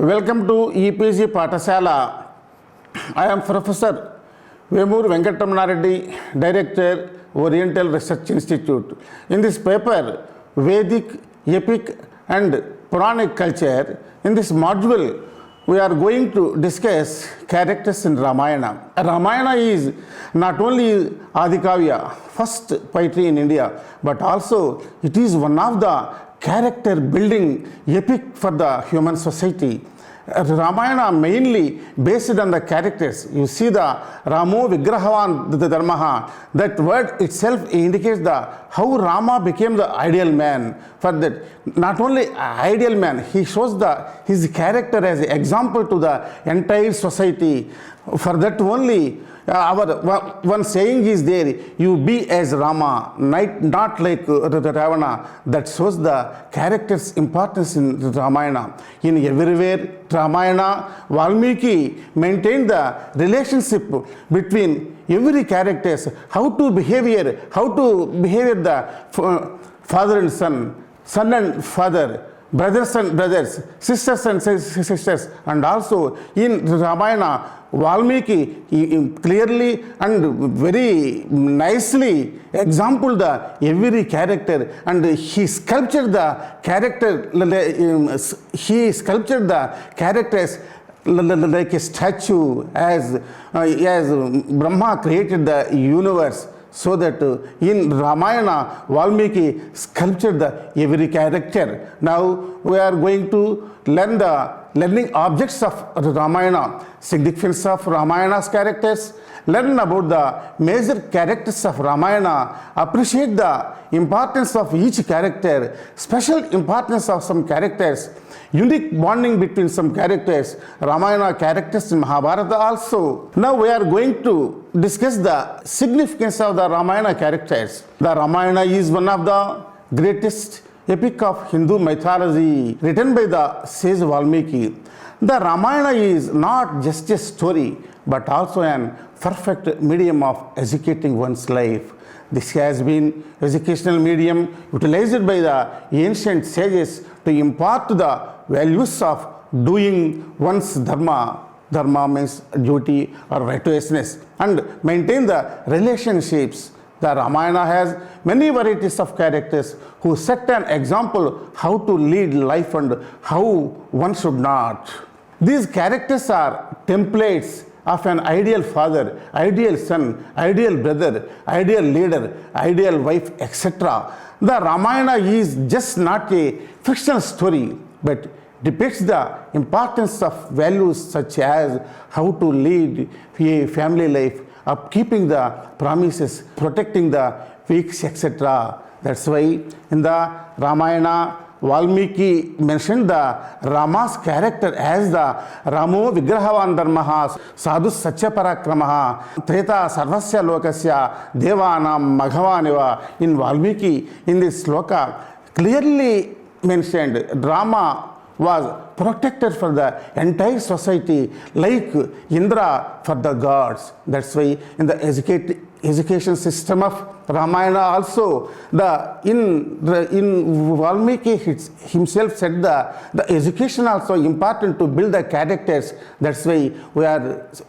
Welcome to EPG Patasala. I am Professor Vemur Venkatramanareddy, Director, Oriental Research Institute. In this paper, Vedic, Epic and Puranic culture, in this module, we are going to discuss characters in Ramayana. Ramayana is not only Adikavya, first poetry in India, but also it is one of the character building epic for the human society. Ramayana mainly based on the characters. You see the Ramo Vigrahavan Dharmaha, that word itself indicates the how Rama became the ideal man. For that, not only ideal man, he shows his character as an example to the entire society. For that only, our one saying is there, you be as Rama, not like Ravana. That shows the character's importance in Ramayana. In everywhere, Ramayana, Valmiki maintained the relationship between every characters, how to behave the father and son and father, brothers and brothers, sisters and sisters, and also in Ramayana, Valmiki clearly and very nicely exampled the every character, and he sculptured the characters like a statue, as Brahma created the universe. So that in Ramayana, Valmiki sculptured the every character. Now we are going to learn the learning objects of Ramayana, significance of Ramayana's characters, learn about the major characters of Ramayana, appreciate the importance of each character, special importance of some characters, unique bonding between some characters, Ramayana characters in Mahabharata also. Now we are going to discuss the significance of the Ramayana characters. The Ramayana is one of the greatest epic of Hindu mythology written by the sage Valmiki. The Ramayana is not just a story but also an perfect medium of educating one's life. This has been educational medium utilized by the ancient sages to impart the values of doing one's dharma. Dharma means duty or righteousness, and maintain the relationships. The Ramayana has many varieties of characters who set an example how to lead life and how one should not. These characters are templates of an ideal father, ideal son, ideal brother, ideal leader, ideal wife, etc. The Ramayana is just not a fictional story, but depicts the importance of values such as how to lead a family life, upkeeping the promises, protecting the weak, etc. That's why in the Ramayana, Valmiki mentioned the Rama's character as the Ramo Vigrahavan Dharmaha, Sadhu Satya Parakramaha, Treta Sarvasya Lokasya, Devanam Maghavaneva. In Valmiki, in this sloka, clearly mentioned Rama was protector for the entire society, like Indra for the gods. That's why in the education system of Ramayana also, in Valmiki himself said the education also important to build the characters. That's why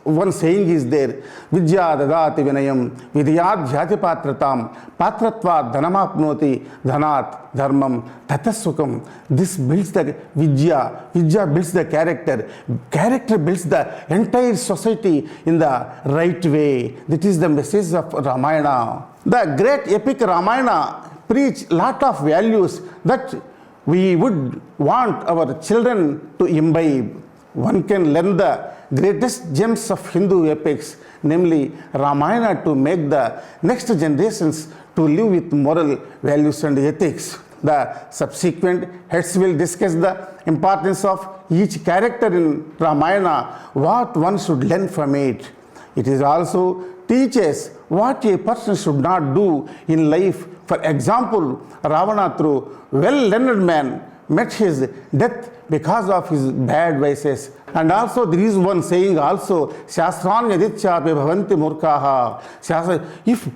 one saying is there, Vidya dadati vinayam, vidyat jhati patratam, patratva dhanamapnoti, dhanat dharmam tatasukam. This builds the Vidya builds the character builds the entire society in the right way. That is the message of Ramayana. The great epic Ramayana preach lot of values that we would want our children to imbibe. One can learn the greatest gems of Hindu epics, namely Ramayana, to make the next generations to live with moral values and ethics. The subsequent heads will discuss the importance of each character in Ramayana, what one should learn from it. It is also teaches what a person should not do in life. For example, Ravana, through well-learned man, met his death because of his bad vices. And also there is one saying also, Shastran yaditchapi bhavanti murkaha. If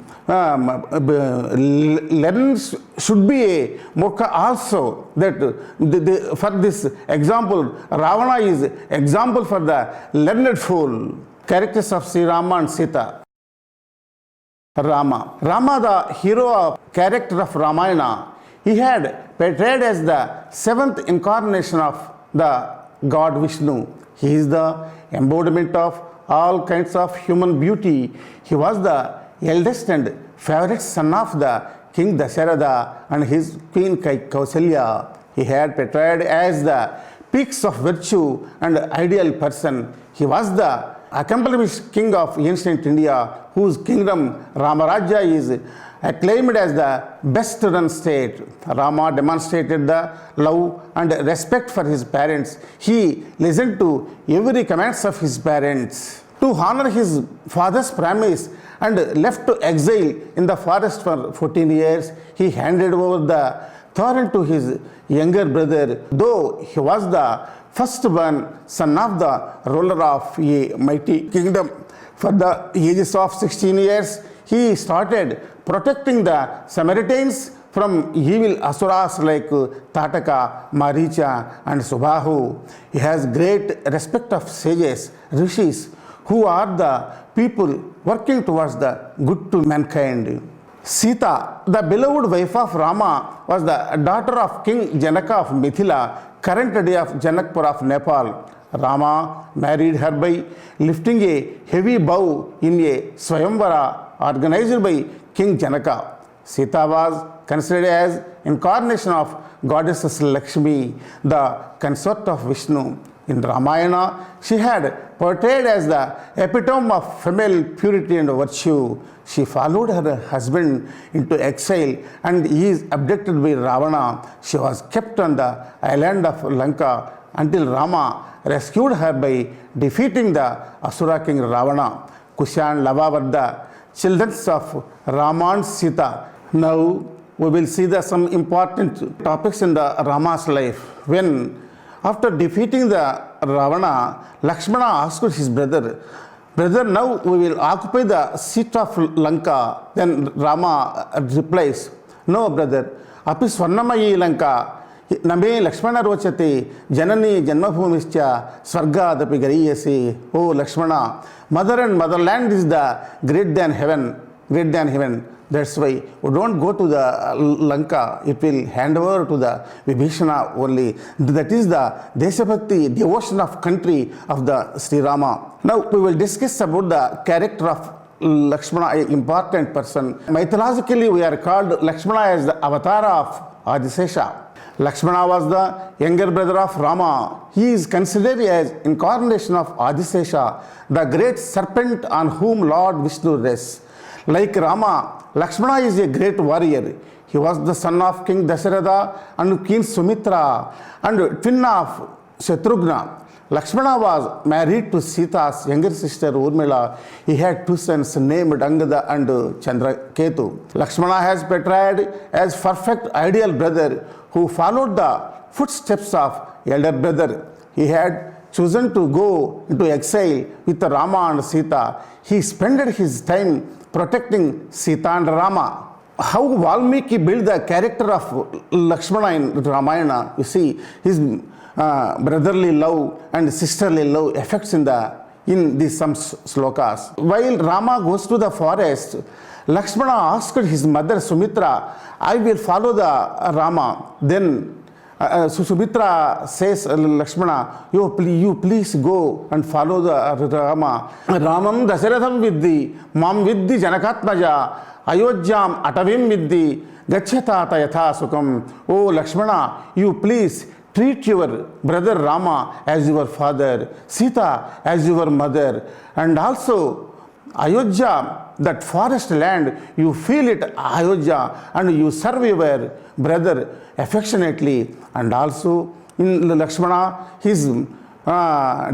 learners should be a murkha also, that for this example, Ravana is example for the learned fool. Characters of Sri Rama and Sita. Rama, the hero of character of Ramayana, he had portrayed as the seventh incarnation of the God Vishnu. He is the embodiment of all kinds of human beauty. He was the eldest and favorite son of the King Dasharatha and his queen Kausalya. He had portrayed as the peaks of virtue and ideal person. He was the accomplished king of ancient India, whose kingdom Ramarajya is acclaimed as the best run state. Rama demonstrated the love and respect for his parents. He listened to every commands of his parents. To honor his father's promise and left to exile in the forest for 14 years, he handed over the throne to his younger brother, though he was the firstborn son of the ruler of a mighty kingdom. For the ages of 16 years, he started protecting the Samaritans from evil asuras like Tataka, Maricha and Subahu. He has great respect of sages, rishis, who are the people working towards the good to mankind. Sita, the beloved wife of Rama, was the daughter of King Janaka of Mithila, current day of Janakpur of Nepal. Rama married her by lifting a heavy bow in a Swayamvara organized by King Janaka. Sita was considered as incarnation of goddess Lakshmi, the consort of Vishnu. In Ramayana, she had portrayed as the epitome of female purity and virtue. She followed her husband into exile and he is abducted by Ravana. She was kept on the island of Lanka until Rama rescued her by defeating the Asura king Ravana. Kusha and Lava were the children of Rama and Sita. Now we will see some important topics in the Rama's life. When after defeating the Ravana, Lakshmana asked his brother, now we will occupy the seat of Lanka. Then Rama replies, no brother, api swarnamayi Lanka, name Lakshmana rochati, janani janmabhumischa, svargadapi gariyasi. Oh Lakshmana, mother and motherland is the greater than heaven. That's why we don't go to the Lanka. It will hand over to the Vibhishana only. That is the Deshabhakti, devotion of country of the Sri Rama. Now we will discuss about the character of Lakshmana, an important person. Mythologically, we are called Lakshmana as the avatar of Adisesha. Lakshmana was the younger brother of Rama. He is considered as incarnation of Adisesha, the great serpent on whom Lord Vishnu rests. Like Rama, Lakshmana is a great warrior. He was the son of King Dasharatha and Queen Sumitra and twin of Shatrughna. Lakshmana was married to Sita's younger sister Urmila. He had two sons named Angada and Chandraketu. Lakshmana has portrayed as perfect ideal brother who followed the footsteps of elder brother. He had chosen to go into exile with Rama and Sita. He spent his time protecting Sita and Rama. How Valmiki built the character of Lakshmana in Ramayana, you see, his brotherly love and sisterly love affects in these some slokas. While Rama goes to the forest, Lakshmana asked his mother Sumitra, I will follow the Rama. Then Sumitra says, Lakshmana, you please go and follow the Rama. Ramam Dasaratham Viddi, Mam Viddi Janakatmaja, Ayodhyam Atavim Viddi, Gachyatata Yatha Sukam. Oh Lakshmana, you please treat your brother Rama as your father, Sita as your mother, and also Ayodhya, that forest land, you feel it Ayodhya, and you serve your brother affectionately. And also in Lakshmana, his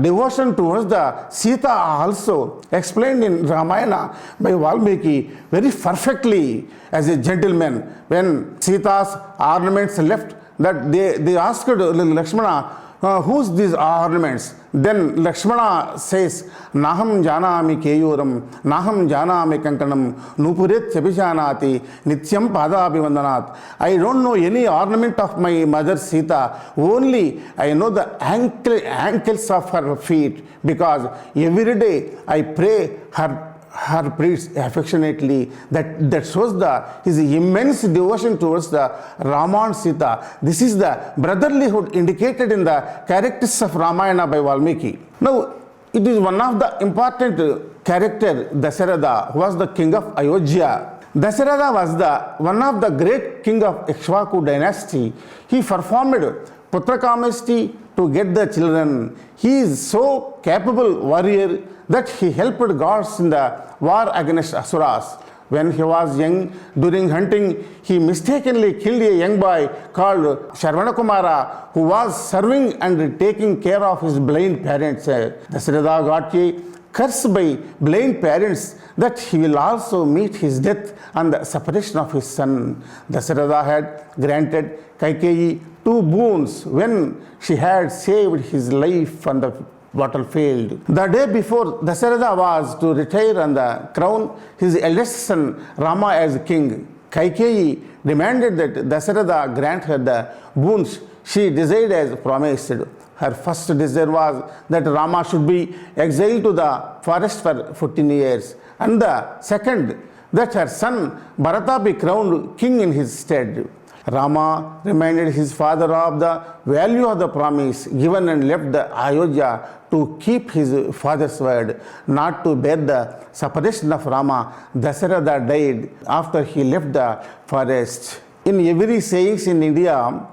devotion towards the Sita also explained in Ramayana by Valmiki very perfectly as a gentleman. When Sita's ornaments left that they asked Lakshmana, who's these ornaments? Then Lakshmana says, Naham janami keyuram, Naham janami kankanam, Nupurit chabijanati, Nityam padabhivandanat. I don't know any ornament of my mother Sita, only I know the ankles of her feet, because every day I pray her prayers affectionately. That shows his immense devotion towards the Rama and Sita. This is the brotherlyhood indicated in the characters of Ramayana by Valmiki. Now, it is one of the important character, Dasaratha, who was the king of Ayodhya. Dasaratha was one of the great king of Ikshvaku dynasty. He performed Putrakamesti to get the children. He is so capable warrior that he helped gods in the war against Asuras. When he was young, during hunting, he mistakenly killed a young boy called Sharvanakumara, who was serving and taking care of his blind parents. Dasaratha got a curse by blind parents that he will also meet his death and the separation of his son. Dasaratha had granted Kaikeyi 2 boons when she had saved his life on the battlefield. The day before Dasaratha was to retire on the crown his eldest son Rama as king, Kaikeyi demanded that Dasaratha grant her the boons she desired as promised. Her first desire was that Rama should be exiled to the forest for 14 years, and the second, that her son Bharata be crowned king in his stead. Rama reminded his father of the value of the promise given and left the Ayodhya to keep his father's word, not to bear the separation of Rama. Dasaratha died after he left the forest. In every sayings in India,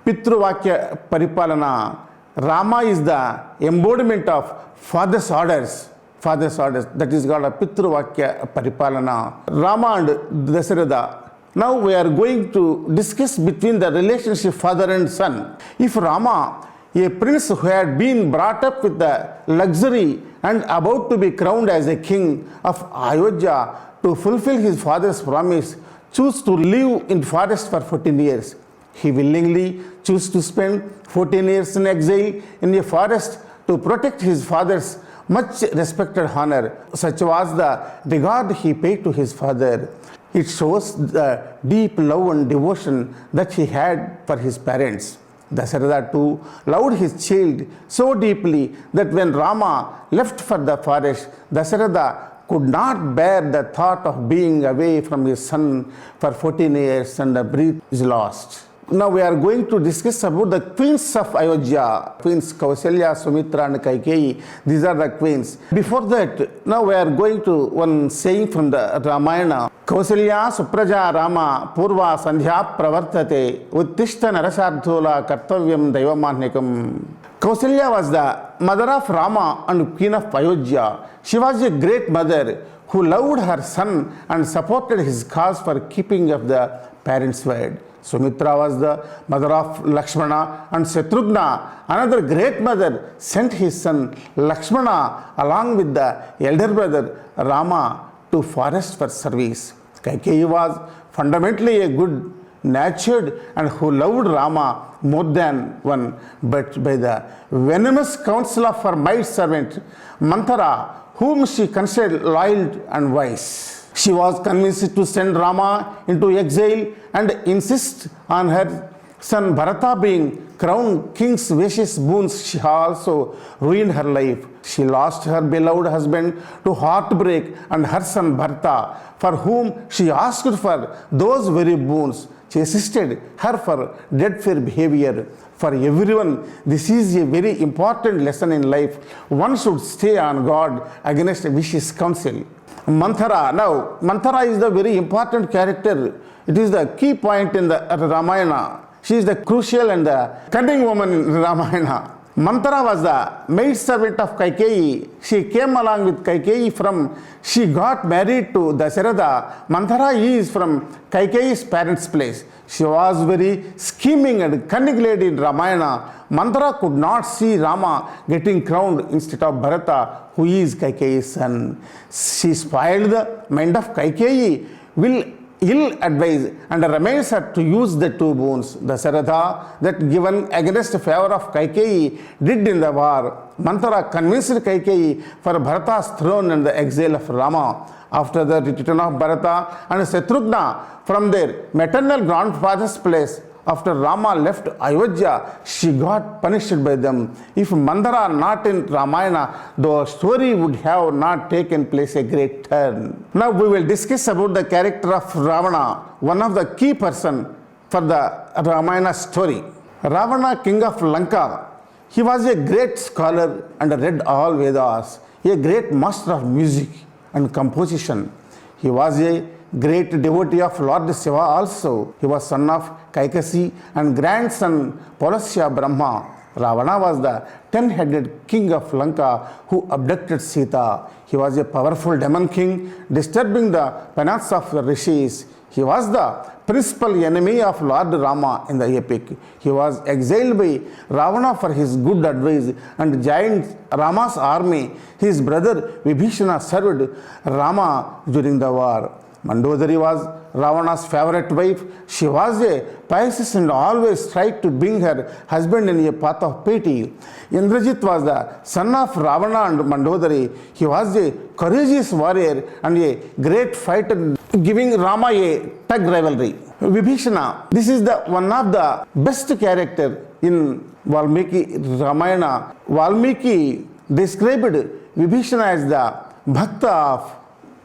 Pitruvakya Paripalana, Rama is the embodiment of father's orders. That is called a Pitruvakya Paripalana. Rama and Dasaratha. Now we are going to discuss between the relationship father and son. If Rama, a prince who had been brought up with the luxury and about to be crowned as a king of Ayodhya to fulfill his father's promise, choose to live in forest for 14 years, he willingly chose to spend 14 years in exile in a forest to protect his father's much respected honor. Such was the regard he paid to his father. It shows the deep love and devotion that he had for his parents. Dasaratha too loved his child so deeply that when Rama left for the forest, Dasaratha could not bear the thought of being away from his son for 14 years and the breath is lost. Now we are going to discuss about the queens of Ayodhya, queens Kausalya, Sumitra and Kaikeyi. These are the queens. Before that, now we are going to one saying from the Ramayana. Kausalya Supraja Rama Purva Sandhya Pravartate Uttishta Narasardhula Kartavyam Daivamahnikam. Kausalya was the mother of Rama and queen of Ayodhya. She was a great mother who loved her son and supported his cause for keeping of the parents' word. Sumitra was the mother of Lakshmana and Shatrughna. Another great mother sent his son Lakshmana along with the elder brother Rama to forest for service. Kaikeyi was fundamentally a good natured and who loved Rama more than one, but by the venomous counsel of her maid servant Manthara, whom she considered loyal and wise, she was convinced to send Rama into exile and insist on her son Bharata being crowned king's wishes boons. She also ruined her life. She lost her beloved husband to heartbreak and her son Bharata, for whom she asked for those very boons. She assisted her for dead-fair behavior. For everyone, this is a very important lesson in life. One should stay on God against vicious counsel. Manthara. Now, Manthara is the very important character. It is the key point in the Ramayana. She is the crucial and the cunning woman in Ramayana. Manthara was the maid servant of Kaikeyi. She came along with Kaikeyi she got married to Dasaratha. Manthara is from Kaikeyi's parents' place. She was very scheming and cunning lady in Ramayana. Manthara could not see Rama getting crowned instead of Bharata, who is Kaikeyi's son. She spoiled the mind of Kaikeyi, will ill advised and remains her to use the two boons, the Saratha that given against favor of Kaikeyi did in the war. Manthara convinced Kaikeyi for Bharata's throne and the exile of Rama. After the return of Bharata and Shatrughna from their maternal grandfather's place, after Rama left Ayodhya, she got punished by them. If Mandara not in Ramayana, the story would have not taken place a great turn. Now we will discuss about the character of Ravana, one of the key person for the Ramayana story. Ravana, king of Lanka, he was a great scholar and read all Vedas, a great master of music and composition. He was a great devotee of Lord Shiva also. He was son of Kaikasi and grandson Pulasya Brahma. Ravana was the 10-headed king of Lanka who abducted Sita. He was a powerful demon king disturbing the penance of the rishis. He was the principal enemy of Lord Rama in the epic. He was exiled by Ravana for his good advice and joined Rama's army. His brother Vibhishana served Rama during the war. Mandodari was Ravana's favorite wife. She was a pious and always tried to bring her husband in a path of piety. Indrajit was the son of Ravana and Mandodari. He was a courageous warrior and a great fighter, giving Rama a tug rivalry. Vibhishana, this is the one of the best character in Valmiki Ramayana. Valmiki described Vibhishana as the Bhakta of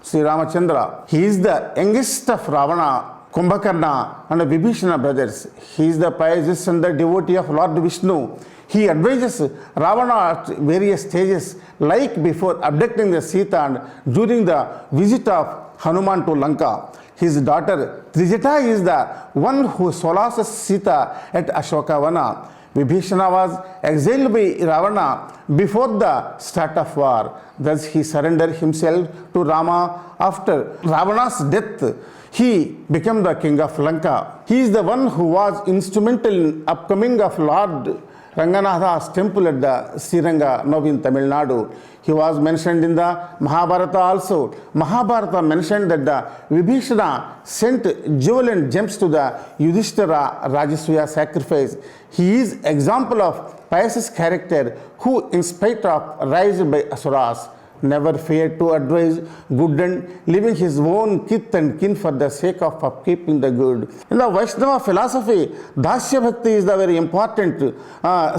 Sri Ramachandra. He is the youngest of Ravana, Kumbhakarna and Vibhishana brothers. He is the pious and the devotee of Lord Vishnu. He advises Ravana at various stages, like before abducting the Sita and during the visit of Hanuman to Lanka. His daughter Trijata is the one who solaces Sita at Ashokavana. Vibhishana was exiled by Ravana before the start of war. Thus he surrendered himself to Rama. After Ravana's death, he became the king of Lanka. He is the one who was instrumental in upcoming of Lord Ranganatha's temple at the Sriranga, now in Tamil Nadu. He was mentioned in the Mahabharata also. Mahabharata mentioned that the Vibhishana sent jewel and gems to the Yudhishthira Rajasuya sacrifice. He is example of pious character who, in spite of raised by Asuras, never feared to advise good and leaving his own kith and kin for the sake of upkeeping the good. In the Vaishnava philosophy, Dasya Bhakti is the very important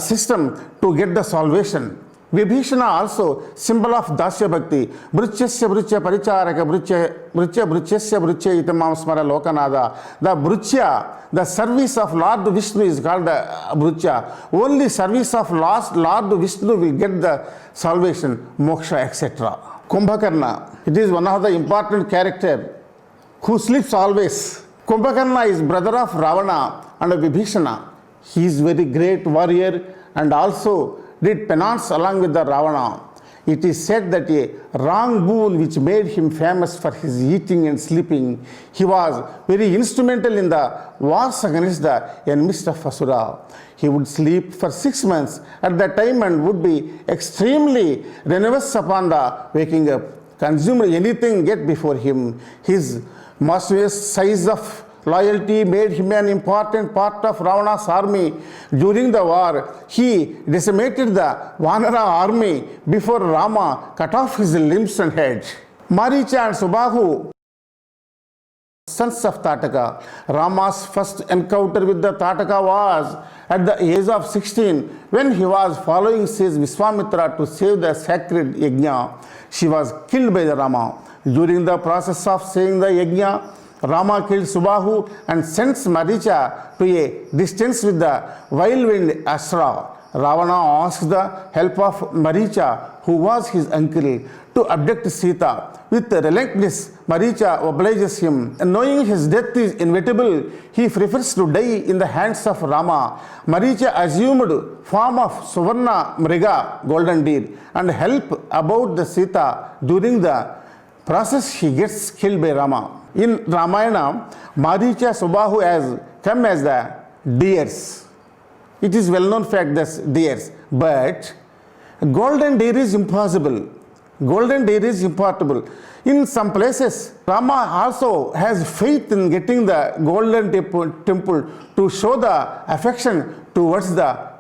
system to get the salvation. Vibhishana also symbol of Dasya Bhakti. Bruchyasya Bruchya Paricharaka Bruchyasya Bruchya Itamam Smara Lokanada. The Bruchya, the service of Lord Vishnu is called the Bruchya. Only service of Lord Vishnu will get the salvation, moksha, etc. Kumbhakarna, it is one of the important character who sleeps always. Kumbhakarna is brother of Ravana and Vibhishana. He is very great warrior and also did penance along with the Ravana. It is said that a wrong boon which made him famous for his eating and sleeping. He was very instrumental in the wars against the enemies of Asura. He would sleep for 6 months at that time and would be extremely nervous upon the waking up. Consumed anything get before him. His monstrous size of loyalty made him an important part of Ravana's army. During the war, he decimated the Vanara army before Rama cut off his limbs and head. Maricha and Subahu, sons of Tataka. Rama's first encounter with the Tataka was at the age of 16 when he was following sage Vishwamitra to save the sacred yajna. She was killed by the Rama. During the process of saving the yajna, Rama killed Subahu and sends Maricha to a distance with the whirlwind Astra. Ravana asked the help of Maricha, who was his uncle, to abduct Sita. With reluctance, Maricha obliges him. And knowing his death is inevitable, he prefers to die in the hands of Rama. Maricha assumed form of Suvarna Mriga, golden deer, and help about the Sita. During the process, he gets killed by Rama. In Ramayana, Maricha Subahu has come as the deers. It is well known fact that deers, but golden deer is impossible. Golden deer is importable. In some places, Rama also has faith in getting the golden temple to show the affection towards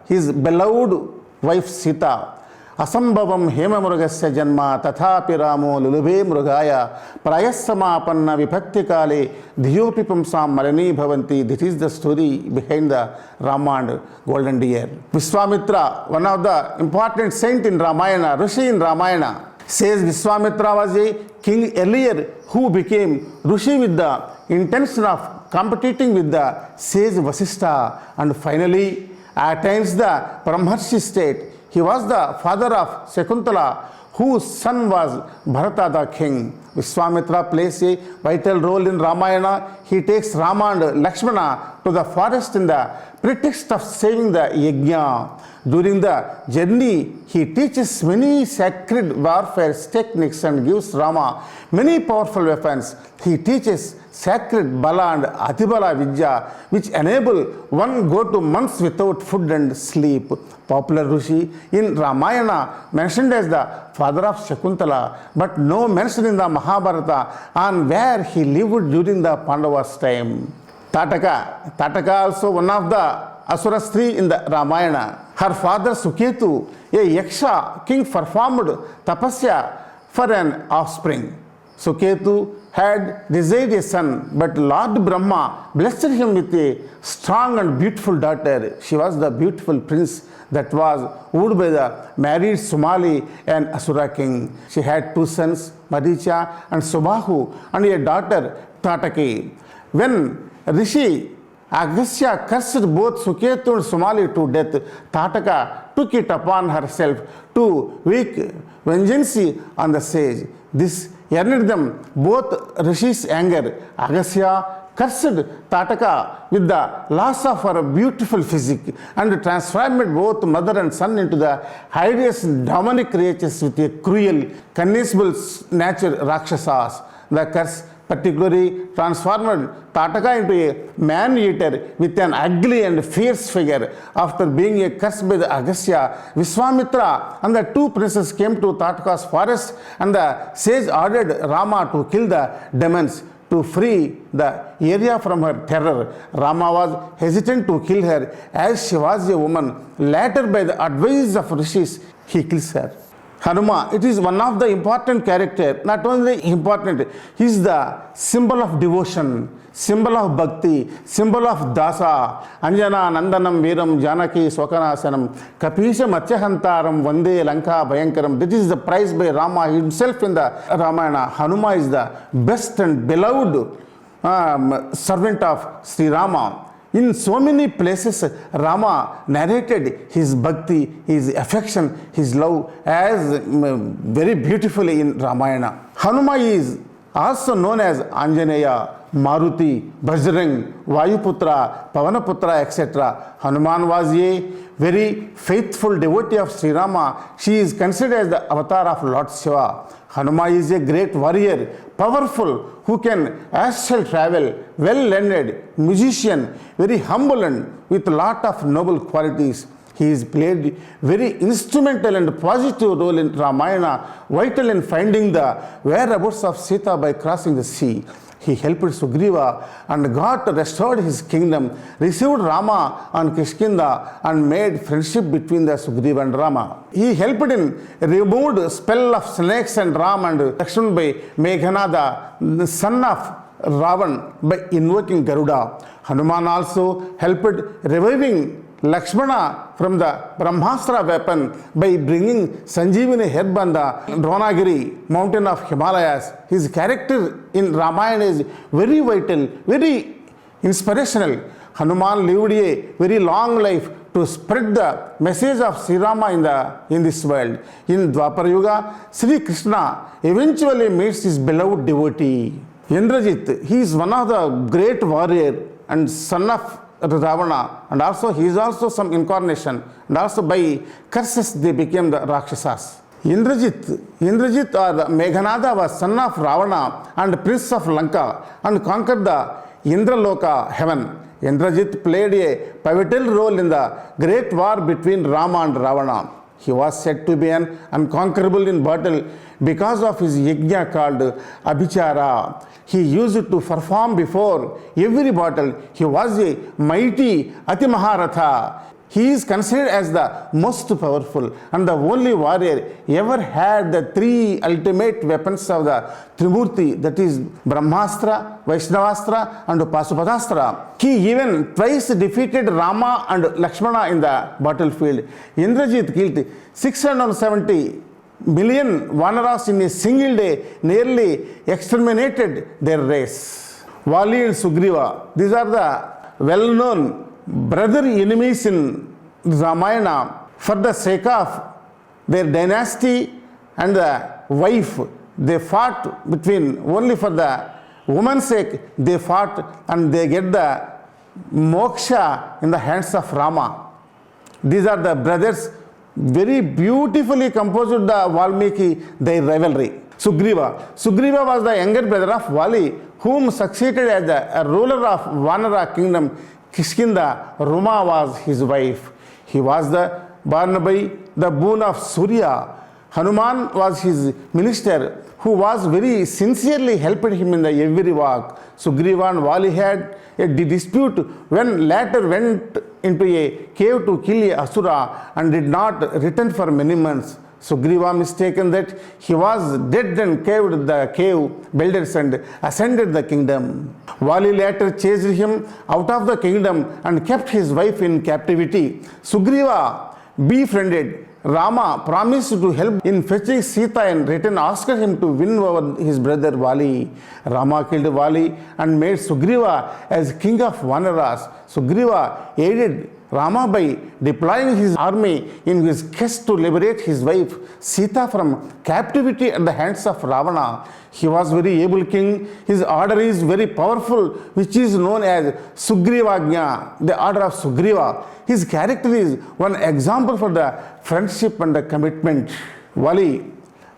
his beloved wife Sita. Asambhavam hemamrugasya janma tathapi ramo lulube mrugaya prayassamapanna vibhakti kale dhiyopi pumsam malini bhavanti. This is the story behind the Rama and golden deer. Vishwamitra, one of the important saint in Ramayana, Rishi in Ramayana, says Vishwamitra was a king earlier who became Rishi with the intention of competing with the sage Vasishtha and finally attains the Brahmarshi state. He was the father of Shakuntala, whose son was Bharata the king. Vishwamitra plays a vital role in Ramayana. He takes Rama and Lakshmana to the forest in the pretext of saving the yajna. During the journey, he teaches many sacred warfare techniques and gives Rama many powerful weapons. He teaches sacred Bala and Atibala Vidya, which enable one go to months without food and sleep. Popular Rishi in Ramayana mentioned as the father of Shakuntala, but no mention in the Mahabharata on where he lived during the Pandavas' time. Tataka also one of the Asura Stri in the Ramayana. Her father Suketu, a Yaksha king, performed tapasya for an offspring. Suketu had desired a son, but Lord Brahma blessed him with a strong and beautiful daughter. She was the beautiful prince that was wooed by the married Sumali and Asura king. She had two sons, Maricha and Subahu, and a daughter, Tataki. When Rishi Agastya cursed both Suketu and Sumali to death, Tataka took it upon herself to wreak vengeance on the sage. This earned them both Rishi's anger. Agastya cursed Tataka with the loss of her beautiful physique and transformed both mother and son into the hideous demonic creatures with a cruel, cannibal nature, Rakshasas. The curse particularly transformed Tataka into a man-eater with an ugly and fierce figure. After being cursed by the Agastya, Vishwamitra and the two princes came to Tataka's forest, and the sage ordered Rama to kill the demons to free the area from her terror. Rama was hesitant to kill her as she was a woman. Later, by the advice of rishis, he kills her. Hanuma, it is one of the important character. Not only important, he is the symbol of devotion, symbol of bhakti, symbol of dasa. Anjana Nandanam Veeram Janaki Swakanasanam Kapisha Matsyahantaram Vande Lanka Bhayankaram. This is the prize by Rama himself in the Ramayana. Hanuma is the best and beloved servant of Sri Rama. In so many places, Rama narrated his bhakti, his affection, his love as very beautifully in Ramayana. Hanuma is also known as Anjaneya, Maruti, Bajrang, Vayuputra, Pavanaputra, etc. Hanuman was a very faithful devotee of Sri Rama. She is considered as the avatar of Lord Shiva. Hanuma is a great warrior, powerful, who can astral travel, well-learned, musician, very humble and with a lot of noble qualities. He is played very instrumental and positive role in Ramayana, vital in finding the whereabouts of Sita by crossing the sea. He helped Sugriva and got restored his kingdom, received Rama on Kishkinda and made friendship between the Sugriva and Rama. He helped in removed spell of snakes and Ram and Lakshman by Meghanada, the son of Ravan, by invoking Garuda. Hanuman also helped reviving Lakshmana from the Brahmastra weapon by bringing Sanjeevani herb on the Dronagiri mountain of Himalayas. His character in Ramayana is very vital, very inspirational. Hanuman lived a very long life to spread the message of Sri Rama in this world. In Dwapara Yuga, Sri Krishna eventually meets his beloved devotee, Indrajit. He is one of the great warrior and son of Ravana, and also he is also some incarnation, and also by curses they became the Rakshasas. Indrajit or Meghanada was son of Ravana and prince of Lanka and conquered the Indraloka heaven. Indrajit played a pivotal role in the great war between Rama and Ravana. He was said to be an unconquerable in battle because of his yajna called Abhichara. He used it to perform before every battle. He was a mighty Ati Maharatha. He is considered as the most powerful and the only warrior ever had the three ultimate weapons of the Trimurti, that is Brahmastra, Vaishnavastra and Pasupadastra. He even twice defeated Rama and Lakshmana in the battlefield. Indrajit killed 670 million Vanaras in a single day, nearly exterminated their race. Vali and Sugriva, these are the well-known brother enemies in Ramayana. For the sake of their dynasty and the wife, they fought between, only for the woman's sake they fought, and they get the moksha in the hands of Rama. These are the brothers. Very beautifully composed the Valmiki, their rivalry. Sugriva was the younger brother of Vali, whom succeeded as the ruler of Vanara kingdom. Kishkinda, Ruma was his wife. He was born by the boon of Surya. Hanuman was his minister, who was very sincerely helped him in the every walk. Sugriva and Vali had a dispute when latter went into a cave to kill a Asura and did not return for many months. Sugriva mistaken that he was dead and caved the cave builders and ascended the kingdom. Vali later chased him out of the kingdom and kept his wife in captivity. Sugriva befriended Rama, promised to help in fetching Sita, and return asked him to win over his brother Vali. Rama killed Vali and made Sugriva as king of Vanaras. Sugriva aided Rama by deploying his army in his quest to liberate his wife Sita from captivity at the hands of Ravana. He was very able king. His order is very powerful, which is known as Sugrivagnya, the order of Sugriva. His character is one example for the friendship and the commitment. Vali,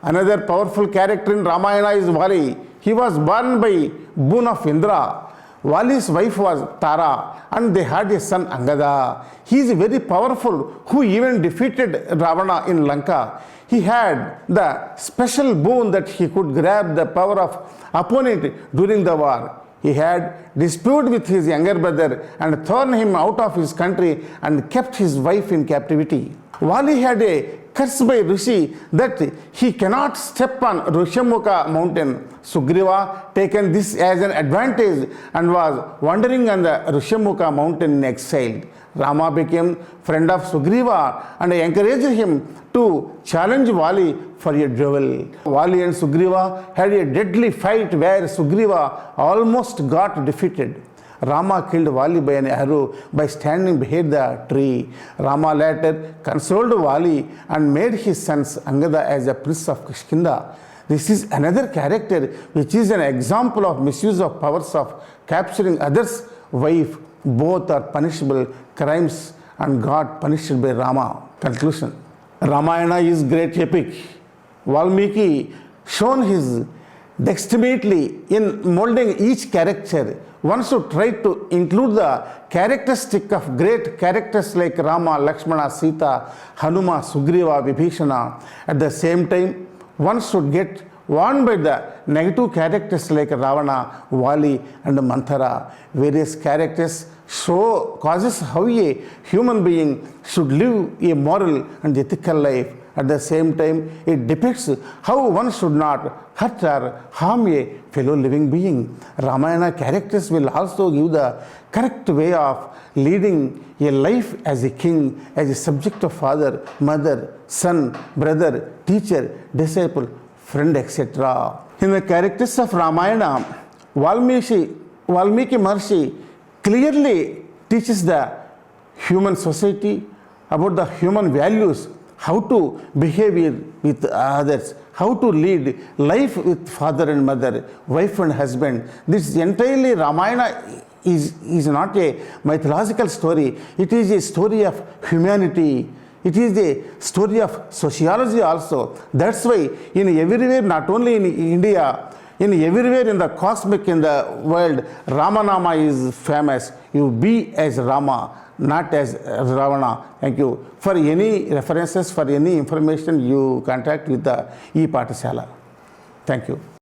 another powerful character in Ramayana is Vali. He was born by boon of Indra. Vali's wife was Tara and they had a son Angada. He is very powerful, who even defeated Ravana in Lanka. He had the special boon that he could grab the power of opponent during the war. He had disputed with his younger brother and thrown him out of his country and kept his wife in captivity. Vali had a curse by Rishi that he cannot step on Rishyamukha mountain. Sugriva taken this as an advantage and was wandering on the Rishyamukha mountain in exile. Rama became friend of Sugriva and encouraged him to challenge Vali for a duel. Vali and Sugriva had a deadly fight where Sugriva almost got defeated. Rama killed Vali by an arrow by standing behind the tree. Rama later consoled Vali and made his sons Angada as a prince of Kishkinda. This is another character which is an example of misuse of powers of capturing others' wife. Both are punishable crimes and got punished by Rama. Conclusion. Ramayana is great epic. Valmiki shown his dexterity in molding each character. One should try to include the characteristic of great characters like Rama, Lakshmana, Sita, Hanuma, Sugriva, Vibhishana. At the same time, one should get warned by the negative characters like Ravana, Vali and Manthara. Various characters show causes how a human being should live a moral and ethical life. At the same time, it depicts how one should not hurt or harm a fellow living being. Ramayana characters will also give the correct way of leading a life as a king, as a subject of father, mother, son, brother, teacher, disciple, friend, etc. In the characters of Ramayana, Valmiki Maharshi clearly teaches the human society about the human values, how to behave with others, how to lead life with father and mother, wife and husband. This entirely Ramayana is not a mythological story. It is a story of humanity. It is a story of sociology also. That's why in everywhere, not only in India, in everywhere in the cosmic, in the world, Ramanama is famous. you be as Rama, not as Ravana. Thank you. For any references, for any information, you contact with the e-Pathashala. Thank you.